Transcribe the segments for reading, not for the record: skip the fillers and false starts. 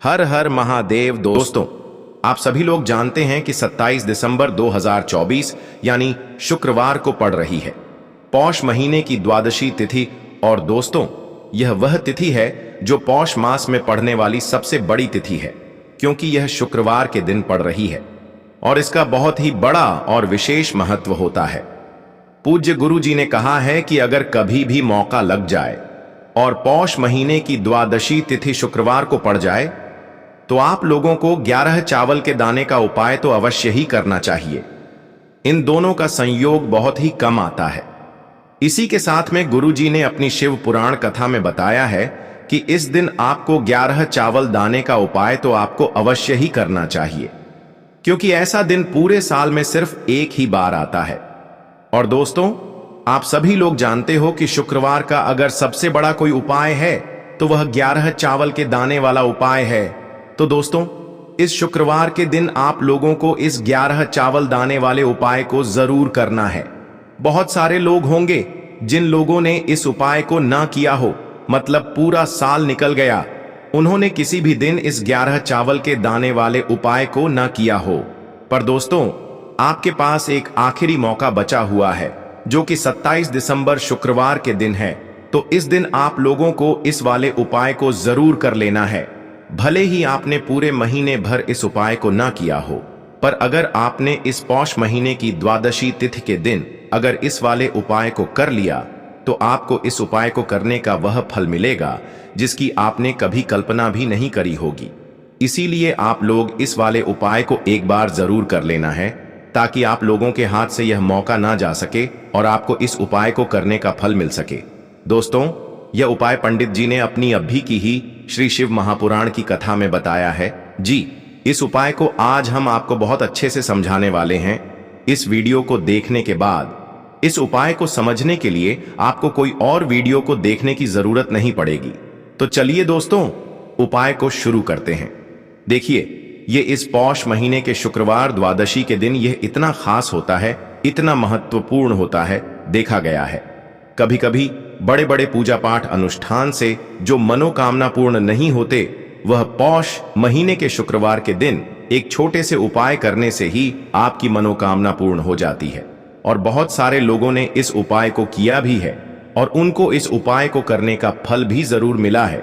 हर हर महादेव। दोस्तों, आप सभी लोग जानते हैं कि 27 दिसंबर 2024 यानी शुक्रवार को पड़ रही है पौष महीने की द्वादशी तिथि। और दोस्तों, यह वह तिथि है जो पौष मास में पड़ने वाली सबसे बड़ी तिथि है, क्योंकि यह शुक्रवार के दिन पड़ रही है और इसका बहुत ही बड़ा और विशेष महत्व होता है। पूज्य गुरु जी ने कहा है कि अगर कभी भी मौका लग जाए और पौष महीने की द्वादशी तिथि शुक्रवार को पड़ जाए तो आप लोगों को 11 चावल के दाने का उपाय तो अवश्य ही करना चाहिए। इन दोनों का संयोग बहुत ही कम आता है। इसी के साथ में गुरु जी ने अपनी शिव पुराण कथा में बताया है कि इस दिन आपको 11 चावल दाने का उपाय तो आपको अवश्य ही करना चाहिए, क्योंकि ऐसा दिन पूरे साल में सिर्फ एक ही बार आता है। और दोस्तों, आप सभी लोग जानते हो कि शुक्रवार का अगर सबसे बड़ा कोई उपाय है तो वह 11 चावल के दाने वाला उपाय है। तो दोस्तों, इस शुक्रवार के दिन आप लोगों को इस 11 चावल दाने वाले उपाय को जरूर करना है। बहुत सारे लोग होंगे जिन लोगों ने इस उपाय को ना किया हो, मतलब पूरा साल निकल गया, उन्होंने किसी भी दिन इस 11 चावल के दाने वाले उपाय को ना किया हो। पर दोस्तों, आपके पास एक आखिरी मौका बचा हुआ है, जो कि 27 दिसंबर शुक्रवार के दिन है। तो इस दिन आप लोगों को इस वाले उपाय को जरूर कर लेना है। भले ही आपने पूरे महीने भर इस उपाय को ना किया हो, पर अगर आपने इस पौष महीने की द्वादशी तिथि के दिन अगर इस वाले उपाय को कर लिया तो आपको इस उपाय को करने का वह फल मिलेगा जिसकी आपने कभी कल्पना भी नहीं करी होगी। इसीलिए आप लोग इस वाले उपाय को एक बार जरूर कर लेना है, ताकि आप लोगों के हाथ से यह मौका ना जा सके और आपको इस उपाय को करने का फल मिल सके। दोस्तों, यह उपाय पंडित जी ने अपनी अभी की ही श्री शिव महापुराण की कथा में बताया है। जी, इस उपाय को आज हम आपको बहुत अच्छे से समझाने वाले हैं। इस वीडियो को देखने के बाद इस उपाय को समझने के लिए आपको कोई और वीडियो को देखने की जरूरत नहीं पड़ेगी। तो चलिए दोस्तों, उपाय को शुरू करते हैं। देखिए, ये इस पौष महीने के शुक्रवार द्वादशी के दिन यह इतना खास होता है, इतना महत्वपूर्ण होता है। देखा गया है कभी कभी बड़े बड़े पूजा पाठ अनुष्ठान से जो मनोकामना पूर्ण नहीं होते, वह पौष महीने के शुक्रवार के दिन एक छोटे से उपाय करने से ही आपकी मनोकामना पूर्ण हो जाती है। और बहुत सारे लोगों ने इस उपाय को किया भी है और उनको इस उपाय को करने का फल भी जरूर मिला है।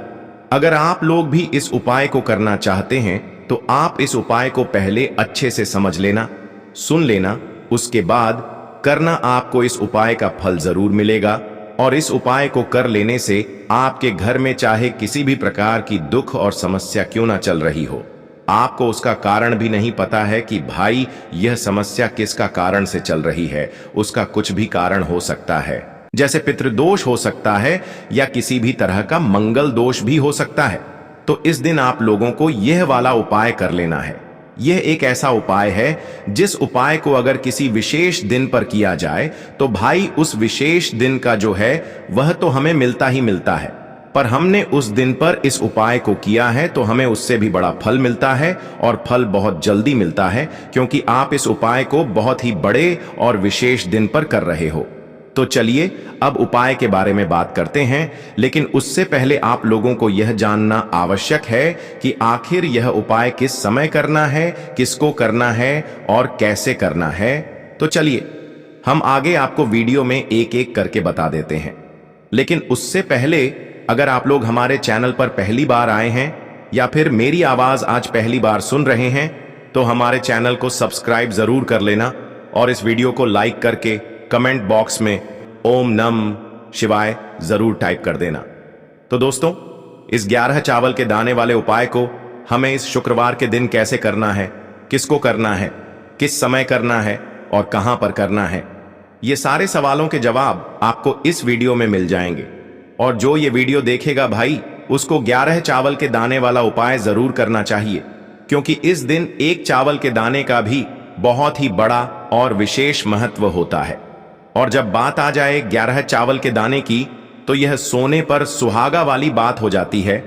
अगर आप लोग भी इस उपाय को करना चाहते हैं तो आप इस उपाय को पहले अच्छे से समझ लेना, सुन लेना, उसके बाद करना। आपको इस उपाय का फल जरूर मिलेगा और इस उपाय को कर लेने से आपके घर में चाहे किसी भी प्रकार की दुख और समस्या क्यों ना चल रही हो, आपको उसका कारण भी नहीं पता है कि भाई यह समस्या किसका कारण से चल रही है। उसका कुछ भी कारण हो सकता है, जैसे पितृदोष हो सकता है या किसी भी तरह का मंगल दोष भी हो सकता है। तो इस दिन आप लोगों को यह वाला उपाय कर लेना है। यह एक ऐसा उपाय है जिस उपाय को अगर किसी विशेष दिन पर किया जाए तो भाई उस विशेष दिन का जो है वह तो हमें मिलता ही मिलता है, पर हमने उस दिन पर इस उपाय को किया है तो हमें उससे भी बड़ा फल मिलता है और फल बहुत जल्दी मिलता है, क्योंकि आप इस उपाय को बहुत ही बड़े और विशेष दिन पर कर रहे हो। तो चलिए अब उपाय के बारे में बात करते हैं, लेकिन उससे पहले आप लोगों को यह जानना आवश्यक है कि आखिर यह उपाय किस समय करना है, किसको करना है और कैसे करना है। तो चलिए हम आगे आपको वीडियो में एक एक करके बता देते हैं। लेकिन उससे पहले, अगर आप लोग हमारे चैनल पर पहली बार आए हैं या फिर मेरी आवाज आज पहली बार सुन रहे हैं, तो हमारे चैनल को सब्सक्राइब जरूर कर लेना और इस वीडियो को लाइक करके कमेंट बॉक्स में ओम नम शिवाय जरूर टाइप कर देना। तो दोस्तों, इस 11 चावल के दाने वाले उपाय को हमें इस शुक्रवार के दिन कैसे करना है, किसको करना है, किस समय करना है और कहां पर करना है, ये सारे सवालों के जवाब आपको इस वीडियो में मिल जाएंगे। और जो ये वीडियो देखेगा भाई, उसको 11 चावल के दाने वाला उपाय जरूर करना चाहिए, क्योंकि इस दिन एक चावल के दाने का भी बहुत ही बड़ा और विशेष महत्व होता है। और जब बात आ जाए 11 चावल के दाने की, तो यह सोने पर सुहागा वाली बात हो जाती है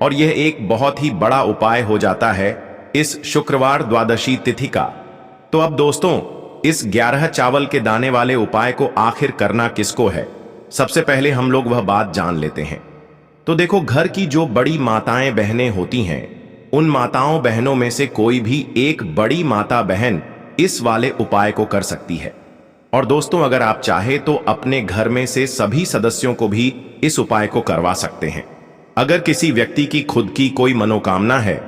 और यह एक बहुत ही बड़ा उपाय हो जाता है इस शुक्रवार द्वादशी तिथि का। तो अब दोस्तों, इस 11 चावल के दाने वाले उपाय को आखिर करना किसको है, सबसे पहले हम लोग वह बात जान लेते हैं। तो देखो, घर की जो बड़ी माताएं बहनें होती हैं, उन माताओं बहनों में से कोई भी एक बड़ी माता बहन इस वाले उपाय को कर सकती है। और दोस्तों, अगर आप चाहे तो अपने घर में से सभी सदस्यों को भी इस उपाय को करवा सकते हैं। अगर किसी व्यक्ति की खुद की कोई मनोकामना है,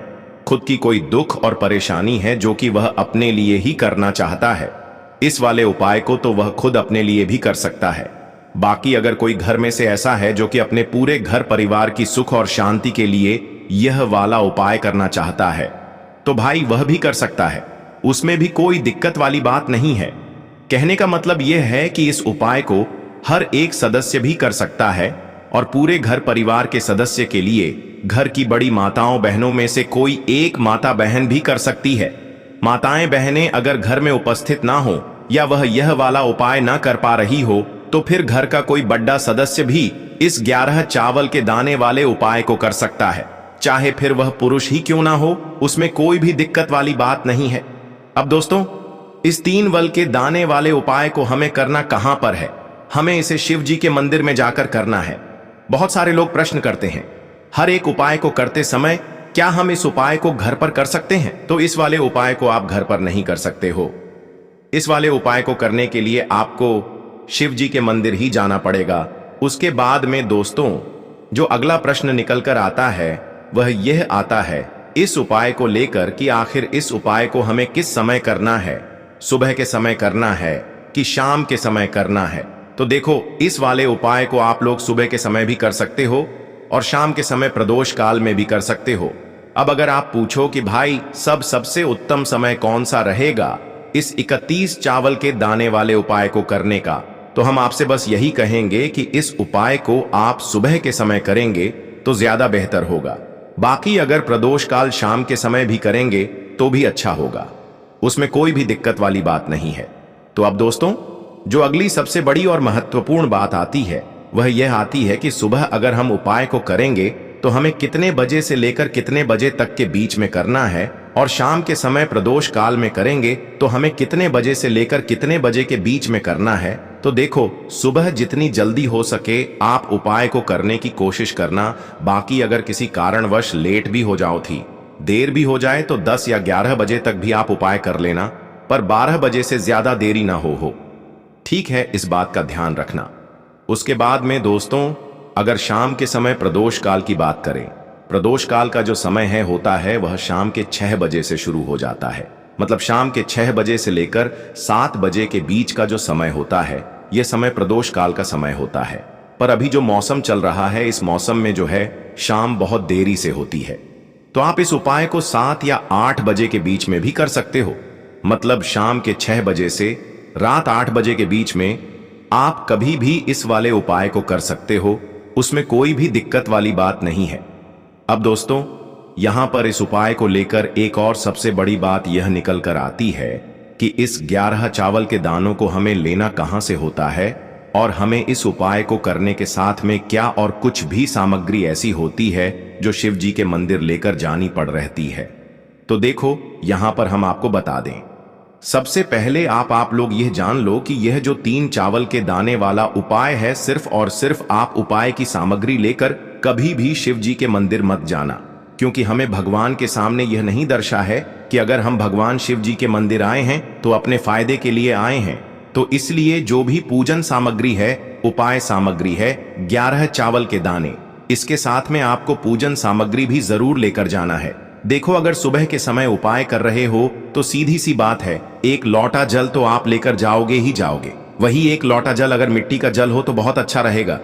खुद की कोई दुख और परेशानी है जो कि वह अपने लिए ही करना चाहता है, इस वाले उपाय को तो वह खुद अपने लिए भी कर सकता है। बाकी अगर कोई घर में से ऐसा है जो कि अपने पूरे घर परिवार की सुख और शांति के लिए यह वाला उपाय करना चाहता है, तो भाई वह भी कर सकता है। उसमें भी कोई दिक्कत वाली बात नहीं है। कहने का मतलब यह है कि इस उपाय को हर एक सदस्य भी कर सकता है और पूरे घर परिवार के सदस्य के लिए घर की बड़ी माताओं बहनों में से कोई एक माता बहन भी कर सकती है। माताएं बहनें अगर घर में उपस्थित ना हो या वह यह वाला उपाय ना कर पा रही हो, तो फिर घर का कोई बड़ा सदस्य भी इस 11 चावल के दाने वाले उपाय को कर सकता है, चाहे फिर वह पुरुष ही क्यों ना हो। उसमें कोई भी दिक्कत वाली बात नहीं है। अब दोस्तों, इस 3 वल के दाने वाले उपाय को हमें करना कहां पर है? हमें इसे शिव जी के मंदिर में जाकर करना है। बहुत सारे लोग प्रश्न करते हैं, हर एक उपाय को करते समय क्या हम इस उपाय को घर पर कर सकते हैं? तो इस वाले उपाय को आप घर पर नहीं कर सकते हो। इस वाले उपाय को करने के लिए आपको शिव जी के मंदिर ही जाना पड़ेगा। उसके बाद में दोस्तों, जो अगला प्रश्न निकल कर आता है वह यह आता है इस उपाय को लेकर कि आखिर इस उपाय को हमें किस समय करना है, सुबह के समय करना है कि शाम के समय करना है? तो देखो, इस वाले उपाय को आप लोग सुबह के समय भी कर सकते हो और शाम के समय प्रदोष काल में भी कर सकते हो। अब अगर आप पूछो कि भाई सबसे उत्तम समय कौन सा रहेगा इस 31 चावल के दाने वाले उपाय को करने का, तो हम आपसे बस यही कहेंगे कि इस उपाय को आप सुबह के समय करेंगे तो ज्यादा बेहतर होगा। बाकी अगर प्रदोष काल शाम के समय भी करेंगे तो भी अच्छा होगा, उसमें कोई भी दिक्कत वाली बात नहीं है। तो अब दोस्तों, जो अगली सबसे बड़ी और महत्वपूर्ण बात आती है वह यह आती है कि सुबह अगर हम उपाय को करेंगे तो हमें कितने बजे से लेकर कितने बजे तक के बीच में करना है, और शाम के समय प्रदोष काल में करेंगे तो हमें कितने बजे से लेकर कितने बजे के बीच में करना है। तो देखो, सुबह जितनी जल्दी हो सके आप उपाय को करने की कोशिश करना। बाकी अगर किसी कारणवश लेट भी हो जाओ थी, देर भी हो जाए, तो 10 या 11 बजे तक भी आप उपाय कर लेना, पर 12 बजे से ज्यादा देरी ना हो। ठीक है, इस बात का ध्यान रखना। उसके बाद में दोस्तों, अगर शाम के समय प्रदोष काल की बात करें, प्रदोष काल का जो समय है होता है वह शाम के 6 बजे से शुरू हो जाता है। मतलब शाम के 6 बजे से लेकर 7 बजे के बीच का जो समय होता है यह समय प्रदोष काल का समय होता है। पर अभी जो मौसम चल रहा है, इस मौसम में जो है शाम बहुत देरी से होती है, तो आप इस उपाय को 7 या 8 बजे के बीच में भी कर सकते हो। मतलब शाम के 6 बजे से रात 8 बजे के बीच में आप कभी भी इस वाले उपाय को कर सकते हो, उसमें कोई भी दिक्कत वाली बात नहीं है। अब दोस्तों, यहां पर इस उपाय को लेकर एक और सबसे बड़ी बात यह निकल कर आती है कि इस 11 चावल के दानों को हमें लेना कहां से होता है, और हमें इस उपाय को करने के साथ में क्या और कुछ भी सामग्री ऐसी होती है जो शिव जी के मंदिर लेकर जानी पड़ रहती है। तो देखो, यहां पर हम आपको बता दें। सबसे पहले आप लोग यह जान लो कि यह जो 3 चावल के दाने वाला उपाय है, सिर्फ और सिर्फ आप उपाय की सामग्री लेकर कभी भी शिव जी के मंदिर मत जाना, क्योंकि हमें भगवान के सामने यह नहीं दर्शा है कि अगर हम भगवान शिव जी के मंदिर आए हैं तो अपने फायदे के लिए आए हैं। तो इसलिए जो भी पूजन सामग्री है, उपाय सामग्री है 11 चावल के दाने, इसके साथ में आपको पूजन सामग्री भी जरूर लेकर जाना है। देखो, अगर सुबह के समय उपाय कर रहे हो तो सीधी सी बात है, एक लोटा जल तो आप लेकर जाओगे ही जाओगे। वही एक लोटा जल अगर मिट्टी का जल हो तो बहुत अच्छा रहेगा।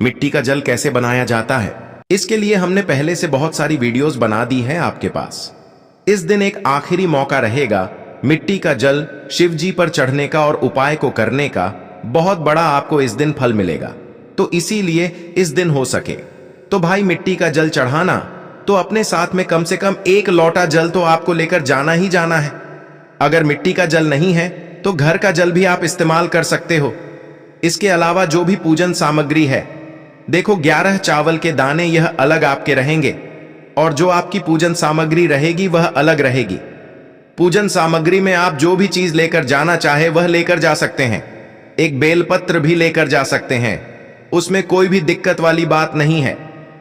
मिट्टी का जल कैसे बनाया जाता है, इसके लिए हमने पहले से बहुत सारी वीडियोस बना दी है आपके पास। इस दिन एक आखिरी मौका रहेगा मिट्टी का जल शिव जी पर चढ़ने का और उपाय को करने का। बहुत बड़ा आपको इस दिन फल मिलेगा, तो इसीलिए इस दिन हो सके तो भाई मिट्टी का जल चढ़ाना, तो अपने साथ में कम से कम एक लोटा जल तो आपको लेकर जाना ही जाना है। अगर मिट्टी का जल नहीं है तो घर का जल भी आप इस्तेमाल कर सकते हो। इसके अलावा जो भी पूजन सामग्री है, देखो 11 चावल के दाने यह अलग आपके रहेंगे, और जो आपकी पूजन सामग्री रहेगी वह अलग रहेगी। पूजन सामग्री में आप जो भी चीज लेकर जाना चाहे वह लेकर जा सकते हैं। एक बेलपत्र भी लेकर जा सकते हैं, उसमें कोई भी दिक्कत वाली बात नहीं है।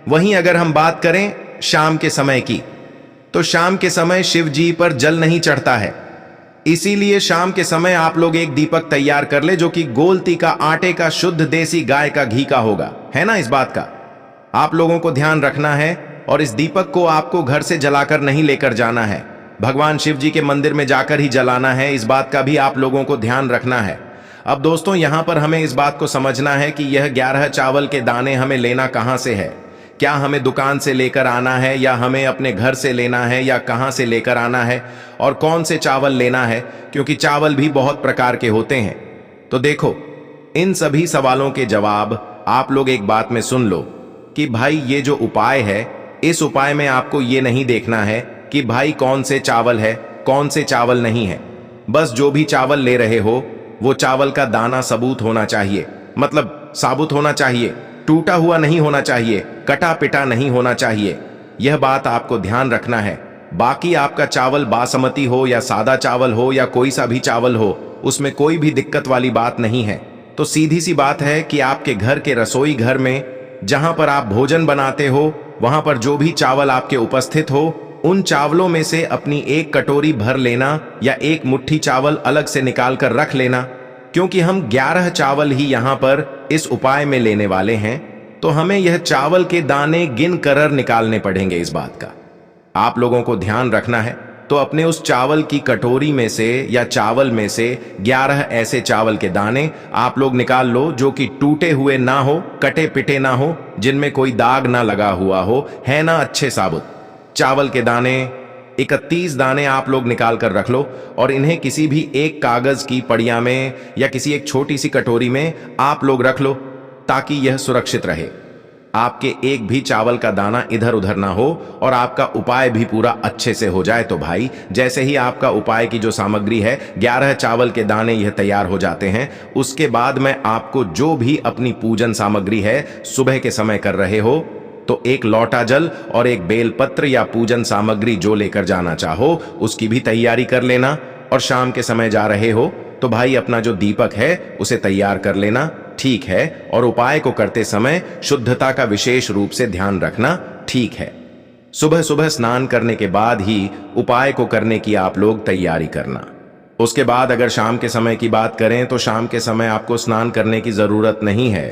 वहीं अगर हम बात करें शाम के समय की, तो शाम के समय शिव जी पर जल नहीं चढ़ता है। इसीलिए शाम के समय आप लोग एक दीपक तैयार कर ले जो कि गोलती का आटे का शुद्ध देसी गाय का घी का होगा, है ना। इस बात का आप लोगों को ध्यान रखना है और इस दीपक को आपको घर से जलाकर नहीं लेकर जाना है, भगवान शिव जी के मंदिर में जाकर ही जलाना है। इस बात का भी आप लोगों को ध्यान रखना है। अब दोस्तों यहां पर हमें इस बात को समझना है कि यह 11 चावल के दाने हमें लेना कहां से है। क्या हमें दुकान से लेकर आना है या हमें अपने घर से लेना है या कहां से लेकर आना है और कौन से चावल लेना है, क्योंकि चावल भी बहुत प्रकार के होते हैं। तो देखो, इन सभी सवालों के जवाब आप लोग एक बात में सुन लो कि भाई ये जो उपाय है, इस उपाय में आपको ये नहीं देखना है कि भाई कौन से चावल है कौन से चावल नहीं है। बस जो भी चावल ले रहे हो वो चावल का दाना सबूत होना चाहिए, मतलब साबुत होना चाहिए, टूटा हुआ नहीं होना चाहिए, कटा पिटा नहीं होना चाहिए। यह बात आपको ध्यान रखना है। बाकी आपका चावल बासमती हो या सादा चावल हो या कोई सा भी चावल हो, उसमें कोई भी दिक्कत वाली बात नहीं है। तो सीधी सी बात है कि आपके घर के रसोई घर में जहां पर आप भोजन बनाते हो, वहां पर जो भी चावल आपके उपस्थित हो, उन चावलों में से अपनी एक कटोरी भर लेना या एक मुट्ठी चावल अलग से निकाल कर रख लेना, क्योंकि हम 11 चावल ही यहां पर इस उपाय में लेने वाले हैं। तो हमें यह चावल के दाने गिन कर निकालने पड़ेंगे। इस बात का आप लोगों को ध्यान रखना है। तो अपने उस चावल की कटोरी में से या चावल में से 11 ऐसे चावल के दाने आप लोग निकाल लो जो कि टूटे हुए ना हो, कटे पिटे ना हो, जिनमें कोई दाग ना लगा हुआ हो, है ना, अच्छे साबुत चावल के दाने 31 दाने आप लोग निकाल कर रख लो और इन्हें किसी भी एक कागज की पड़िया में या किसी एक छोटी सी कटोरी में आप लोग रख लो ताकि यह सुरक्षित रहे। आपके एक भी चावल का दाना इधर उधर ना हो और आपका उपाय भी पूरा अच्छे से हो जाए। तो भाई जैसे ही आपका उपाय की जो सामग्री है, 11 चावल के दाने यह तैयार हो जाते हैं, उसके बाद मैं आपको जो भी अपनी पूजन सामग्री है सुबह के समय कर रहे हो, तो एक लौटा जल और एक बेलपत्र या पूजन सामग्री जो लेकर जाना चाहो उसकी भी तैयारी कर लेना। और शाम के समय जा रहे हो तो भाई अपना जो दीपक है उसे तैयार कर लेना, ठीक है। और उपाय को करते समय शुद्धता का विशेष रूप से ध्यान रखना, ठीक है। सुबह सुबह स्नान करने के बाद ही उपाय को करने की आप लोग तैयारी करना। उसके बाद अगर शाम के समय की बात करें तो शाम के समय आपको स्नान करने की जरूरत नहीं है,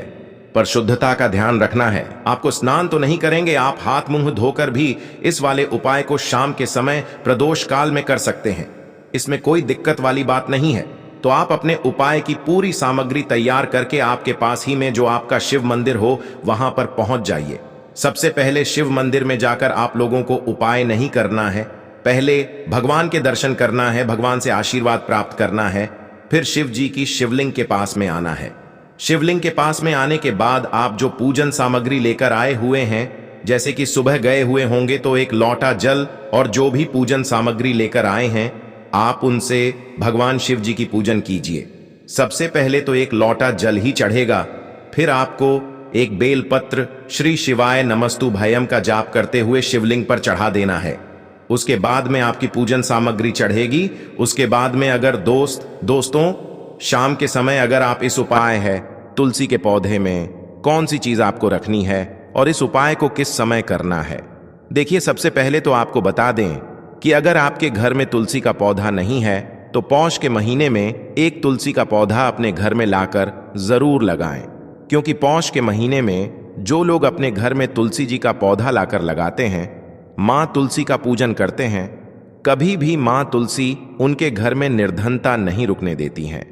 पर शुद्धता का ध्यान रखना है। आपको स्नान तो नहीं करेंगे, आप हाथ मुंह धोकर भी इस वाले उपाय को शाम के समय प्रदोष काल में कर सकते हैं। इसमें कोई दिक्कत वाली बात नहीं है। तो आप अपने उपाय की पूरी सामग्री तैयार करके आपके पास ही में जो आपका शिव मंदिर हो वहां पर पहुंच जाइए। सबसे पहले शिव मंदिर में जाकर आप लोगों को उपाय नहीं करना है, पहले भगवान के दर्शन करना है, भगवान से आशीर्वाद प्राप्त करना है। फिर शिव जी की शिवलिंग के पास में आना है। शिवलिंग के पास में आने के बाद आप जो पूजन सामग्री लेकर आए हुए हैं, जैसे कि सुबह गए हुए होंगे तो एक लौटा जल और जो भी पूजन सामग्री लेकर आए हैं, आप उनसे भगवान शिव जी की पूजन कीजिए। सबसे पहले तो एक लौटा जल ही चढ़ेगा, फिर आपको एक बेलपत्र श्री शिवाय नमस्तु भयम का जाप करते हुए शिवलिंग पर चढ़ा देना है। उसके बाद में आपकी पूजन सामग्री चढ़ेगी। उसके बाद में अगर दोस्तों शाम के समय अगर आप इस उपाय है तुलसी के पौधे में कौन सी चीज आपको रखनी है और इस उपाय को किस समय करना है। देखिए, सबसे पहले तो आपको बता दें कि अगर आपके घर में तुलसी का पौधा नहीं है तो पौष के महीने में एक तुलसी का पौधा अपने घर में लाकर जरूर लगाएं, क्योंकि पौष के महीने में जो लोग अपने घर में तुलसी जी का पौधा लाकर लगाते हैं, मां तुलसी का पूजन करते हैं, कभी भी मां तुलसी उनके घर में निर्धनता नहीं रुकने देती हैं।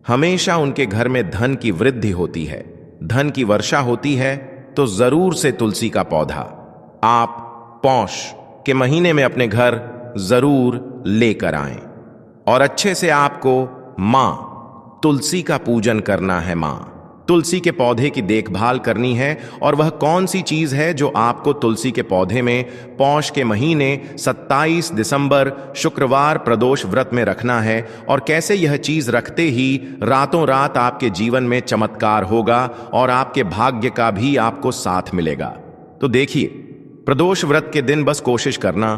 हमेशा उनके घर में धन की वृद्धि होती है, धन की वर्षा होती है। तो जरूर से तुलसी का पौधा आप पौष के महीने में अपने घर जरूर लेकर आएं और अच्छे से आपको मां तुलसी का पूजन करना है। मां तुलसी के पौधे की देखभाल करनी है और वह कौन सी चीज है जो आपको तुलसी के पौधे में पौष के महीने 27 दिसंबर शुक्रवार प्रदोष व्रत में रखना है और कैसे यह चीज रखते ही रातों रात आपके जीवन में चमत्कार होगा और आपके भाग्य का भी आपको साथ मिलेगा। तो देखिए, प्रदोष व्रत के दिन बस कोशिश करना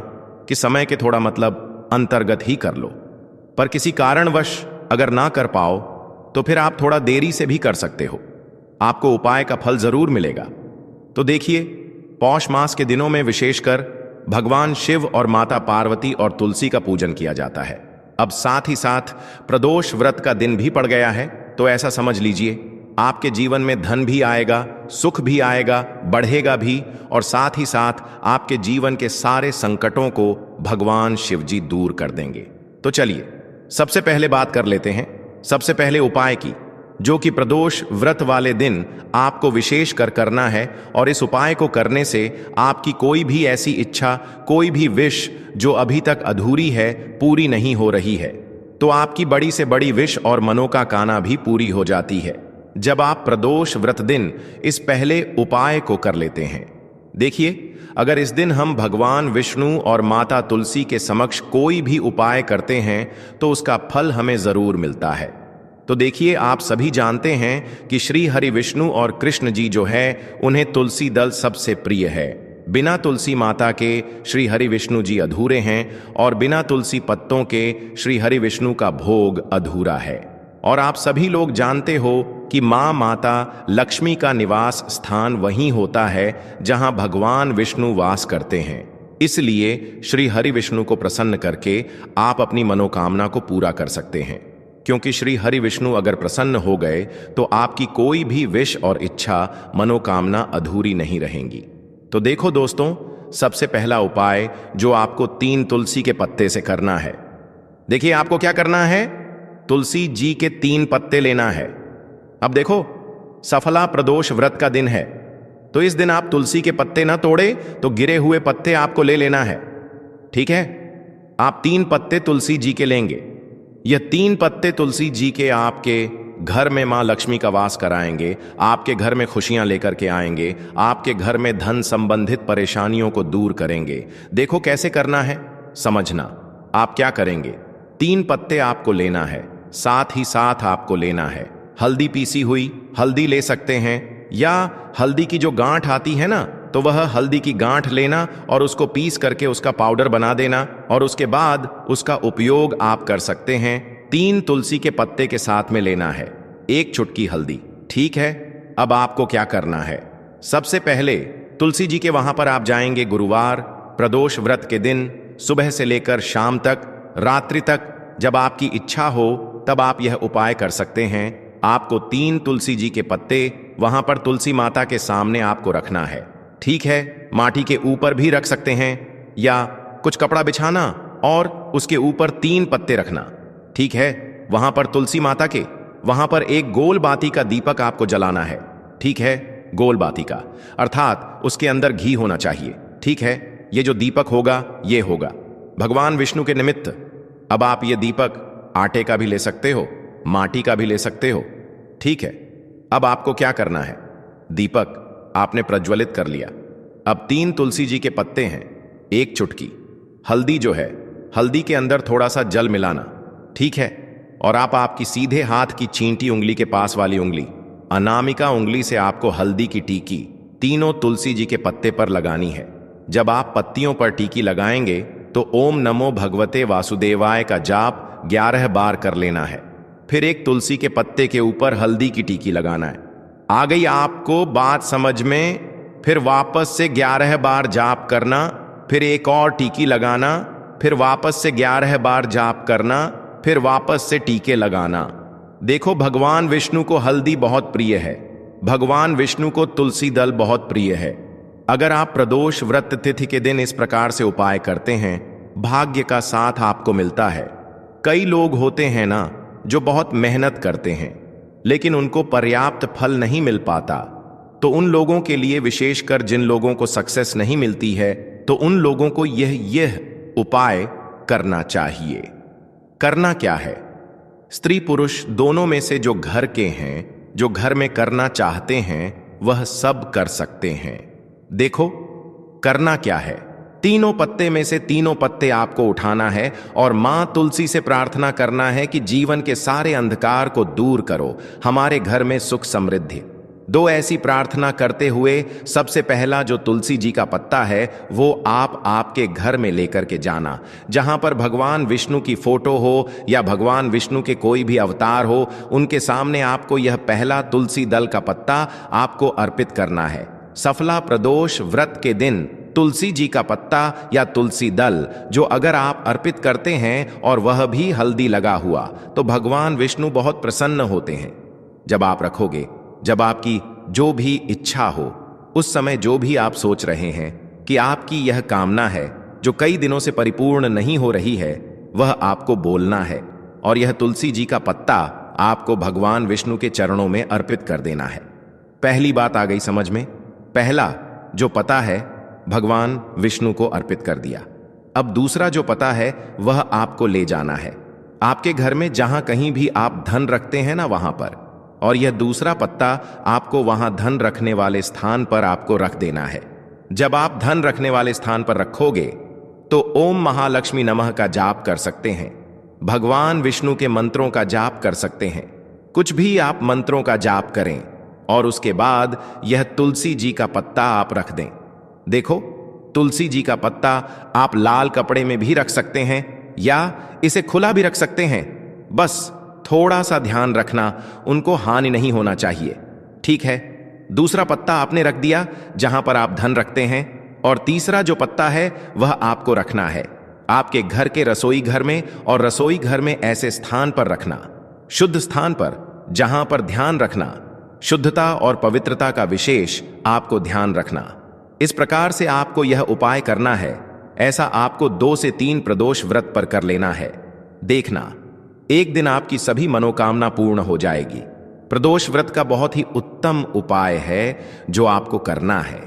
कि समय के थोड़ा मतलब अंतर्गत ही कर लो, पर किसी कारणवश अगर ना कर पाओ तो फिर आप थोड़ा देरी से भी कर सकते हो, आपको उपाय का फल जरूर मिलेगा। तो देखिए, पौष मास के दिनों में विशेषकर भगवान शिव और माता पार्वती और तुलसी का पूजन किया जाता है। अब साथ ही साथ प्रदोष व्रत का दिन भी पड़ गया है, तो ऐसा समझ लीजिए आपके जीवन में धन भी आएगा, सुख भी आएगा, बढ़ेगा भी, और साथ ही साथ आपके जीवन के सारे संकटों को भगवान शिव जी दूर कर देंगे। तो चलिए सबसे पहले बात कर लेते हैं सबसे पहले उपाय की, जो कि प्रदोष व्रत वाले दिन आपको विशेष कर करना है। और इस उपाय को करने से आपकी कोई भी ऐसी इच्छा, कोई भी विश जो अभी तक अधूरी है, पूरी नहीं हो रही है, तो आपकी बड़ी से बड़ी विश और मनोकामना भी पूरी हो जाती है जब आप प्रदोष व्रत दिन इस पहले उपाय को कर लेते हैं। देखिए, अगर इस दिन हम भगवान विष्णु और माता तुलसी के समक्ष कोई भी उपाय करते हैं तो उसका फल हमें जरूर मिलता है। तो देखिए, आप सभी जानते हैं कि श्री हरि विष्णु और कृष्ण जी जो है, उन्हें तुलसी दल सबसे प्रिय है। बिना तुलसी माता के श्री हरि विष्णु जी अधूरे हैं और बिना तुलसी पत्तों के श्री हरि विष्णु का भोग अधूरा है। और आप सभी लोग जानते हो कि माँ माता लक्ष्मी का निवास स्थान वहीं होता है जहां भगवान विष्णु वास करते हैं। इसलिए श्री हरि विष्णु को प्रसन्न करके आप अपनी मनोकामना को पूरा कर सकते हैं, क्योंकि श्री हरि विष्णु अगर प्रसन्न हो गए तो आपकी कोई भी विश और इच्छा, मनोकामना अधूरी नहीं रहेंगी। तो देखो दोस्तों, सबसे पहला उपाय जो आपको 3 तुलसी के पत्ते से करना है। देखिए, आपको क्या करना है, तुलसी जी के 3 पत्ते लेना है। अब देखो, सफला प्रदोष व्रत का दिन है, तो इस दिन आप तुलसी के पत्ते ना तोड़े तो गिरे हुए पत्ते आपको ले लेना है। ठीक है, आप 3 पत्ते तुलसी जी के लेंगे। यह 3 पत्ते तुलसी जी के आपके घर में मां लक्ष्मी का वास कराएंगे, आपके घर में खुशियां लेकर के आएंगे, आपके घर में धन संबंधित परेशानियों को दूर करेंगे। देखो कैसे करना है, समझना। आप क्या करेंगे, 3 पत्ते आपको लेना है, साथ ही साथ आपको लेना है हल्दी, पीसी हुई हल्दी ले सकते हैं, या हल्दी की जो गांठ आती है ना, तो वह हल्दी की गांठ लेना और उसको पीस करके उसका पाउडर बना देना, और उसके बाद उसका उपयोग आप कर सकते हैं। 3 तुलसी के पत्ते के साथ में लेना है 1 चुटकी हल्दी। ठीक है, अब आपको क्या करना है, सबसे पहले तुलसी जी के वहां पर आप जाएंगे गुरुवार प्रदोष व्रत के दिन, सुबह से लेकर शाम तक, रात्रि तक, जब आपकी इच्छा हो तब आप यह उपाय कर सकते हैं। आपको 3 तुलसी जी के पत्ते वहां पर तुलसी माता के सामने आपको रखना है। ठीक है, माटी के ऊपर भी रख सकते हैं या कुछ कपड़ा बिछाना और उसके ऊपर 3 पत्ते रखना। ठीक है, वहां पर तुलसी माता के वहां पर एक गोल बाती का दीपक आपको जलाना है। ठीक है, गोल बाती का, अर्थात उसके अंदर घी होना चाहिए। ठीक है, ये जो दीपक होगा ये होगा भगवान विष्णु के निमित्त। अब आप ये दीपक आटे का भी ले सकते हो, माटी का भी ले सकते हो। ठीक है, अब आपको क्या करना है, दीपक आपने प्रज्वलित कर लिया। अब 3 तुलसी जी के पत्ते हैं, 1 चुटकी हल्दी जो है, हल्दी के अंदर थोड़ा सा जल मिलाना। ठीक है, और आप आपकी सीधे हाथ की चींटी उंगली के पास वाली उंगली, अनामिका उंगली से आपको हल्दी की टीकी तीनों तुलसी जी के पत्ते पर लगानी है। जब आप पत्तियों पर टीकी लगाएंगे तो ओम नमो भगवते वासुदेवाय का जाप 11 बार कर लेना है। फिर एक तुलसी के पत्ते के ऊपर हल्दी की टीकी लगाना है। आ गई आपको बात समझ में? फिर वापस से 11 बार जाप करना, फिर एक और टीकी लगाना, फिर वापस से 11 बार जाप करना, फिर वापस से टीके लगाना। देखो, भगवान विष्णु को हल्दी बहुत प्रिय है, भगवान विष्णु को तुलसी दल बहुत प्रिय है। अगर आप प्रदोष व्रत तिथि के दिन इस प्रकार से उपाय करते हैं, भाग्य का साथ आपको मिलता है। कई लोग होते हैं ना जो बहुत मेहनत करते हैं लेकिन उनको पर्याप्त फल नहीं मिल पाता, तो उन लोगों के लिए, विशेषकर जिन लोगों को सक्सेस नहीं मिलती है, तो उन लोगों को यह उपाय करना चाहिए। करना क्या है, स्त्री पुरुष दोनों में से जो घर के हैं, जो घर में करना चाहते हैं, वह सब कर सकते हैं। देखो करना क्या है, तीनों पत्ते में से तीनों पत्ते आपको उठाना है और मां तुलसी से प्रार्थना करना है कि जीवन के सारे अंधकार को दूर करो, हमारे घर में सुख समृद्धि। 2 ऐसी प्रार्थना करते हुए सबसे पहला जो तुलसी जी का पत्ता है वो आप आपके घर में लेकर के जाना, जहां पर भगवान विष्णु की फोटो हो या भगवान विष्णु के कोई भी अवतार हो, उनके सामने आपको यह पहला तुलसी दल का पत्ता आपको अर्पित करना है। सफला प्रदोष व्रत के दिन तुलसी जी का पत्ता या तुलसी दल जो अगर आप अर्पित करते हैं और वह भी हल्दी लगा हुआ, तो भगवान विष्णु बहुत प्रसन्न होते हैं। जब आप रखोगे, जब आपकी जो भी इच्छा हो, उस समय जो भी आप सोच रहे हैं कि आपकी यह कामना है जो कई दिनों से परिपूर्ण नहीं हो रही है, वह आपको बोलना है और यह तुलसी जी का पत्ता आपको भगवान विष्णु के चरणों में अर्पित कर देना है। पहली बात आ गई समझ में। पहला जो पता है भगवान विष्णु को अर्पित कर दिया। अब दूसरा जो पता है वह आपको ले जाना है आपके घर में जहां कहीं भी आप धन रखते हैं ना, वहां पर, और यह दूसरा पत्ता आपको वहां धन रखने वाले स्थान पर आपको रख देना है। जब आप धन रखने वाले स्थान पर रखोगे तो ओम महालक्ष्मी नमः का जाप कर सकते हैं, भगवान विष्णु के मंत्रों का जाप कर सकते हैं, कुछ भी आप मंत्रों का जाप करें और उसके बाद यह तुलसी जी का पत्ता आप रख दें। देखो, तुलसी जी का पत्ता आप लाल कपड़े में भी रख सकते हैं या इसे खुला भी रख सकते हैं। बस थोड़ा सा ध्यान रखना, उनको हानि नहीं होना चाहिए, ठीक है। दूसरा पत्ता आपने रख दिया जहां पर आप धन रखते हैं, और तीसरा जो पत्ता है वह आपको रखना है आपके घर के रसोई घर में, और रसोई घर में ऐसे स्थान पर रखना, शुद्ध स्थान पर, जहां पर ध्यान रखना, शुद्धता और पवित्रता का विशेष आपको ध्यान रखना। इस प्रकार से आपको यह उपाय करना है। ऐसा आपको 2 से 3 प्रदोष व्रत पर कर लेना है। देखना, एक दिन आपकी सभी मनोकामना पूर्ण हो जाएगी। प्रदोष व्रत का बहुत ही उत्तम उपाय है जो आपको करना है।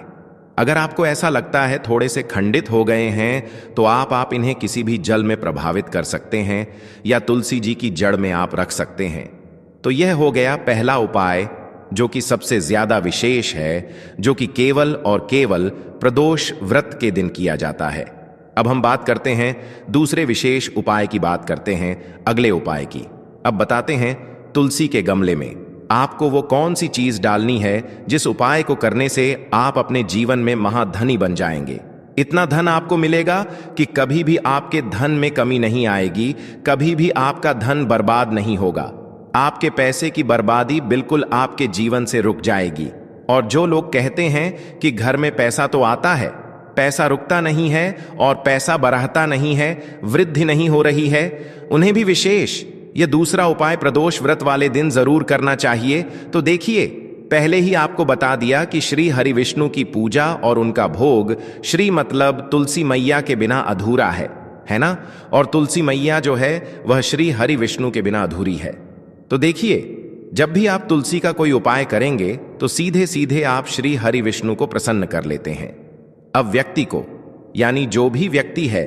अगर आपको ऐसा लगता है थोड़े से खंडित हो गए हैं, तो आप इन्हें किसी भी जल में प्रभावित कर सकते हैं या तुलसी जी की जड़ में आप रख सकते हैं। तो यह हो गया पहला उपाय जो कि सबसे ज्यादा विशेष है, जो कि केवल और केवल प्रदोष व्रत के दिन किया जाता है। अब हम बात करते हैं दूसरे विशेष उपाय की, बात करते हैं अगले उपाय की। अब बताते हैं तुलसी के गमले में आपको वो कौन सी चीज डालनी है जिस उपाय को करने से आप अपने जीवन में महाधनी बन जाएंगे। इतना धन आपको मिलेगा कि कभी भी आपके धन में कमी नहीं आएगी, कभी भी आपका धन बर्बाद नहीं होगा। आपके पैसे की बर्बादी बिल्कुल आपके जीवन से रुक जाएगी। और जो लोग कहते हैं कि घर में पैसा तो आता है, पैसा रुकता नहीं है और पैसा बढ़ता नहीं है, वृद्धि नहीं हो रही है, उन्हें भी विशेष यह दूसरा उपाय प्रदोष व्रत वाले दिन जरूर करना चाहिए। तो देखिए, पहले ही आपको बता दिया कि श्री हरि विष्णु की पूजा और उनका भोग, श्री मतलब तुलसी मैया के बिना अधूरा है ना, और तुलसी मैया जो है वह श्री हरि विष्णु के बिना अधूरी है। तो देखिए, जब भी आप तुलसी का कोई उपाय करेंगे तो सीधे सीधे आप श्री हरि विष्णु को प्रसन्न कर लेते हैं। अब व्यक्ति को, यानी जो भी व्यक्ति है,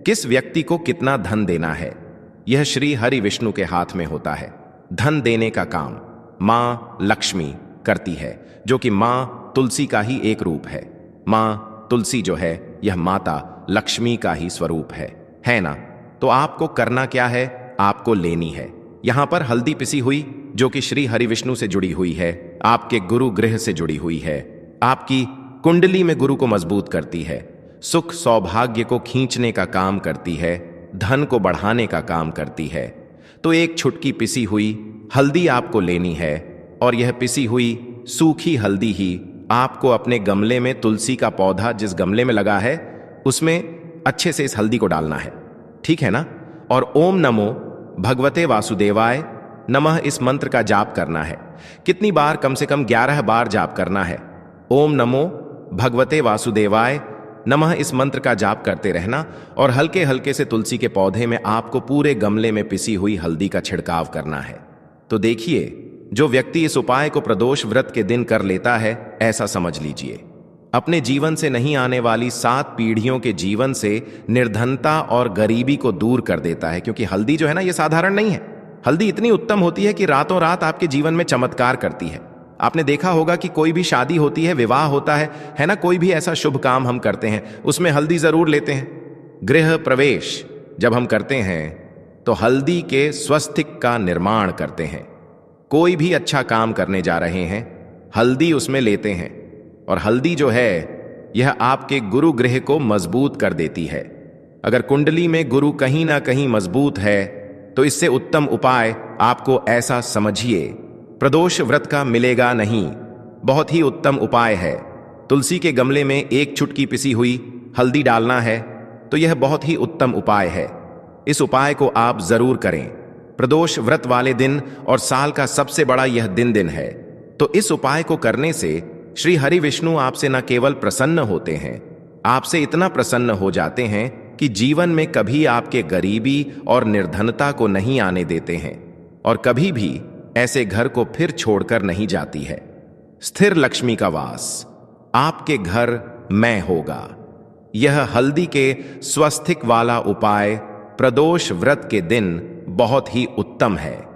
किस व्यक्ति को कितना धन देना है, यह श्री हरि विष्णु के हाथ में होता है। धन देने का काम मां लक्ष्मी करती है, जो कि मां तुलसी का ही एक रूप है। मां तुलसी जो है यह माता लक्ष्मी का ही स्वरूप है ना। तो आपको करना क्या है, आपको लेनी है यहां पर हल्दी पिसी हुई, जो कि श्री हरि विष्णु से जुड़ी हुई है, आपके गुरु गृह से जुड़ी हुई है, आपकी कुंडली में गुरु को मजबूत करती है, सुख सौभाग्य को खींचने का काम करती है, धन को बढ़ाने का काम करती है। तो एक छुटकी पिसी हुई हल्दी आपको लेनी है, और यह पिसी हुई सूखी हल्दी ही आपको अपने गमले में, तुलसी का पौधा जिस गमले में लगा है उसमें अच्छे से इस हल्दी को डालना है, ठीक है ना। और ओम नमो भगवते वासुदेवाय नमः इस मंत्र का जाप करना है। कितनी बार? कम से कम 11 बार जाप करना है। ओम नमो भगवते वासुदेवाय नमः इस मंत्र का जाप करते रहना, और हल्के हल्के से तुलसी के पौधे में आपको पूरे गमले में पिसी हुई हल्दी का छिड़काव करना है। तो देखिए, जो व्यक्ति इस उपाय को प्रदोष व्रत के दिन कर लेता है, ऐसा समझ लीजिए अपने जीवन से नहीं आने वाली 7 पीढ़ियों के जीवन से निर्धनता और गरीबी को दूर कर देता है। क्योंकि हल्दी जो है ना, ये साधारण नहीं है। हल्दी इतनी उत्तम होती है कि रातों रात आपके जीवन में चमत्कार करती है। आपने देखा होगा कि कोई भी शादी होती है, विवाह होता है ना, कोई भी ऐसा शुभ काम हम करते हैं उसमें हल्दी जरूर लेते हैं। गृह प्रवेश जब हम करते हैं तो हल्दी के स्वस्तिक का निर्माण करते हैं। कोई भी अच्छा काम करने जा रहे हैं, हल्दी उसमें लेते हैं, और हल्दी जो है यह आपके गुरु गृह को मजबूत कर देती है। अगर कुंडली में गुरु कहीं ना कहीं मजबूत है तो इससे उत्तम उपाय आपको ऐसा समझिए प्रदोष व्रत का मिलेगा नहीं। बहुत ही उत्तम उपाय है। तुलसी के गमले में एक चुटकी पिसी हुई हल्दी डालना है तो यह बहुत ही उत्तम उपाय है। इस उपाय को आप जरूर करें। प्रदोष व्रत वाले दिन और साल का सबसे बड़ा यह दिन है, तो इस उपाय को करने से श्री हरि विष्णु आपसे न केवल प्रसन्न होते हैं, आपसे इतना प्रसन्न हो जाते हैं कि जीवन में कभी आपके गरीबी और निर्धनता को नहीं आने देते हैं और कभी भी ऐसे घर को फिर छोड़कर नहीं जाती है। स्थिर लक्ष्मी का वास आपके घर में होगा। यह हल्दी के स्वस्तिक वाला उपाय प्रदोष व्रत के दिन बहुत ही उत्तम है।